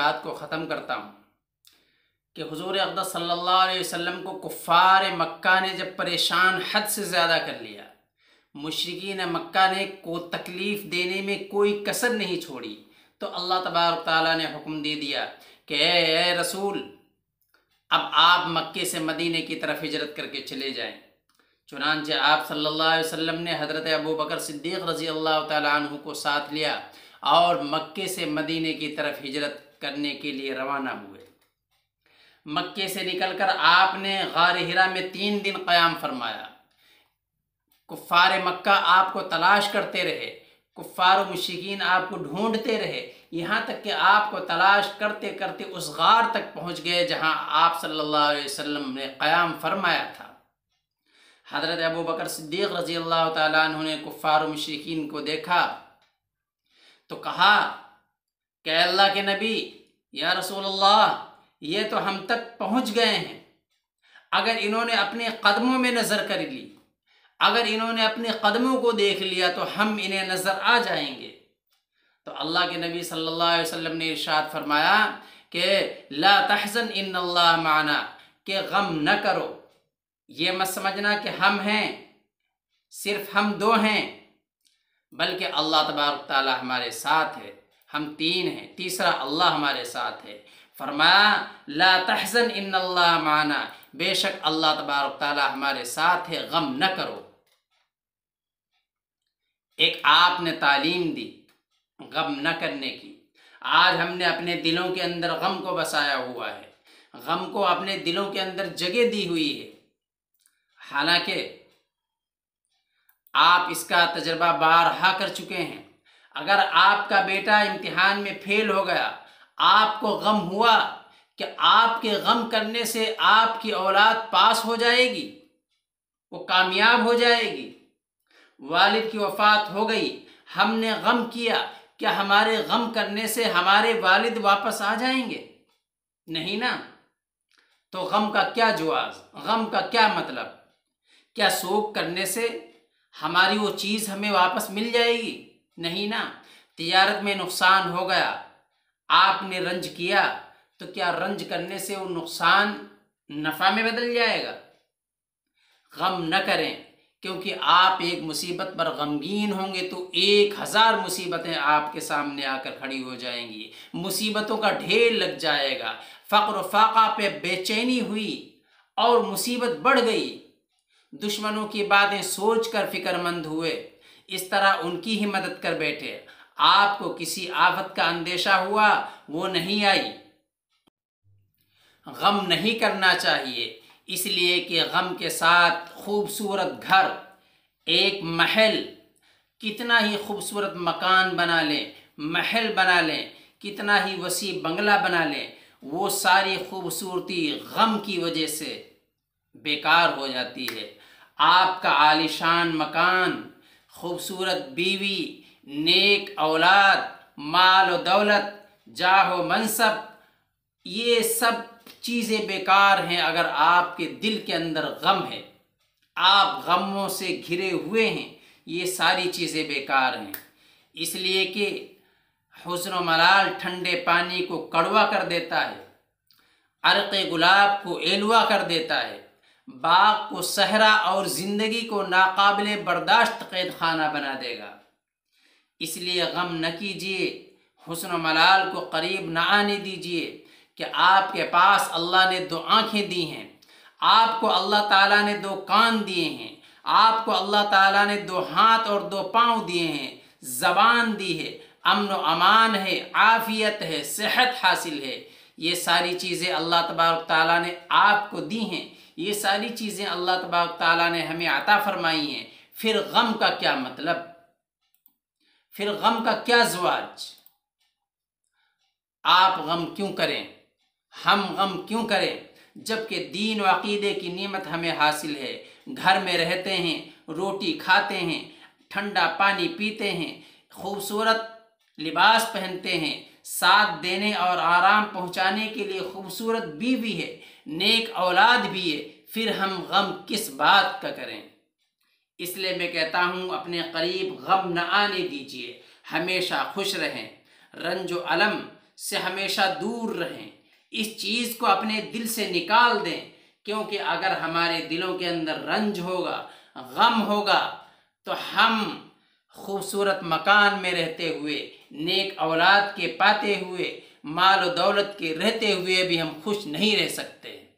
بات کو ختم کرتا ہوں کہ حضور اقدس صلی اللہ علیہ وسلم کو کفار مکہ نے جب پریشان حد سے زیادہ کر لیا، مشرکین مکہ نے کو تکلیف دینے میں کوئی کسر نہیں چھوڑی، تو اللہ تبارک تعالیٰ نے حکم دے دیا کہ اے رسول، اب آپ مکے سے مدینے کی طرف ہجرت کر کے چلے جائیں۔ چنانچہ آپ صلی اللہ علیہ وسلم نے حضرت ابو بکر صدیق رضی اللہ تعالیٰ عنہ کو ساتھ لیا اور مکے سے مدینے کی طرف ہجرت کرنے کے لیے روانہ ہوئے۔ مکے سے نکل کر آپ نے غار حرا میں 3 دن قیام فرمایا۔ کفار مکہ آپ کو تلاش کرتے رہے، کفار و مشرکین آپ کو ڈھونڈتے رہے، یہاں تک کہ آپ کو تلاش کرتے کرتے اس غار تک پہنچ گئے جہاں آپ صلی اللہ علیہ وسلم نے قیام فرمایا تھا۔ حضرت ابو بکر صدیق رضی اللہ تعالیٰ عنہ نے کفار و مشرکین کو دیکھا تو کہا کہ اللہ کے نبی، یا رسول اللہ، یہ تو ہم تک پہنچ گئے ہیں، اگر انہوں نے اپنے قدموں میں نظر کر لی، اگر انہوں نے اپنے قدموں کو دیکھ لیا تو ہم انہیں نظر آ جائیں گے۔ تو اللہ کے نبی صلی اللہ علیہ وسلم نے ارشاد فرمایا کہ لا تحزن ان اللہ معنا، کہ غم نہ کرو، یہ مت سمجھنا کہ ہم ہیں، صرف ہم 2 ہیں، بلکہ اللہ تبارک تعالیٰ ہمارے ساتھ ہے، ہم 3 ہیں، تیسرا اللہ ہمارے ساتھ ہے۔ فرمایا لا تحزن ان اللہ معنا، بے شک اللہ تبارک تعالیٰ ہمارے ساتھ ہے، غم نہ کرو۔ ایک آپ نے تعلیم دی غم نہ کرنے کی۔ آج ہم نے اپنے دلوں کے اندر غم کو بسایا ہوا ہے، غم کو اپنے دلوں کے اندر جگہ دی ہوئی ہے، حالانکہ آپ اس کا تجربہ بارہا کر چکے ہیں۔ اگر آپ کا بیٹا امتحان میں فیل ہو گیا، آپ کو غم ہوا کہ آپ کے غم کرنے سے آپ کی اولاد پاس ہو جائے گی، وہ کامیاب ہو جائے گی۔ والد کی وفات ہو گئی، ہم نے غم کیا کہ ہمارے غم کرنے سے ہمارے والد واپس آ جائیں گے؟ نہیں نا۔ تو غم کا کیا جواز، غم کا کیا مطلب؟ کیا سوگ کرنے سے ہماری وہ چیز ہمیں واپس مل جائے گی؟ نہیں نا۔ تجارت میں نقصان ہو گیا، آپ نے رنج کیا، تو کیا رنج کرنے سے وہ نقصان نفع میں بدل جائے گا؟ غم نہ کریں، کیونکہ آپ ایک مصیبت پر غمگین ہوں گے تو 1000 مصیبتیں آپ کے سامنے آ کر کھڑی ہو جائیں گی، مصیبتوں کا ڈھیر لگ جائے گا، فقر و فاقہ پہ بے چینی ہوئی اور مصیبت بڑھ گئی، دشمنوں کی باتیں سوچ کر فکر مند ہوئے، اس طرح ان کی ہی مدد کر بیٹھے، آپ کو کسی آفت کا اندیشہ ہوا، وہ نہیں آئی۔ غم نہیں کرنا چاہیے، اس لیے کہ غم کے ساتھ خوبصورت گھر، ایک محل، کتنا ہی خوبصورت مکان بنا لیں، محل بنا لیں، کتنا ہی وسیع بنگلہ بنا لیں، وہ ساری خوبصورتی غم کی وجہ سے بیکار ہو جاتی ہے۔ آپ کا عالیشان مکان، خوبصورت بیوی، نیک اولاد، مال و دولت، جاہ و منصب، یہ سب چیزیں بیکار ہیں اگر آپ کے دل کے اندر غم ہے، آپ غموں سے گھرے ہوئے ہیں، یہ ساری چیزیں بیکار ہیں۔ اس لیے کہ حسن و ملال ٹھنڈے پانی کو کڑوا کر دیتا ہے، عرق گلاب کو ایلوا کر دیتا ہے، باغ کو صحرا اور زندگی کو ناقابل برداشت قید خانہ بنا دے گا۔ اس لیے غم نہ کیجیے، حسن و ملال کو قریب نہ آنے دیجیے کہ آپ کے پاس اللہ نے 2 آنکھیں دی ہیں، آپ کو اللہ تعالیٰ نے 2 کان دیے ہیں، آپ کو اللہ تعالیٰ نے 2 ہاتھ اور 2 پاؤں دیے ہیں، زبان دی ہے، امن و امان ہے، عافیت ہے، صحت حاصل ہے، یہ ساری چیزیں اللہ تبارک تعالیٰ نے آپ کو دی ہیں، یہ ساری چیزیں اللہ تبارک تعالیٰ نے ہمیں عطا فرمائی ہیں۔ پھر غم کا کیا مطلب؟ پھر غم کا کیا زواج؟ آپ غم کیوں کریں، ہم غم کیوں کریں، جبکہ دین و عقیدے کی نعمت ہمیں حاصل ہے، گھر میں رہتے ہیں، روٹی کھاتے ہیں، ٹھنڈا پانی پیتے ہیں، خوبصورت لباس پہنتے ہیں، ساتھ دینے اور آرام پہنچانے کے لیے خوبصورت بیوی ہے، نیک اولاد بھی ہے، پھر ہم غم کس بات کا کریں؟ اس لیے میں کہتا ہوں اپنے قریب غم نہ آنے دیجیے، ہمیشہ خوش رہیں، رنج و الم سے ہمیشہ دور رہیں، اس چیز کو اپنے دل سے نکال دیں، کیونکہ اگر ہمارے دلوں کے اندر رنج ہوگا، غم ہوگا، تو ہم خوبصورت مکان میں رہتے ہوئے، نیک اولاد کے پاتے ہوئے، مال و دولت کے رہتے ہوئے بھی ہم خوش نہیں رہ سکتے۔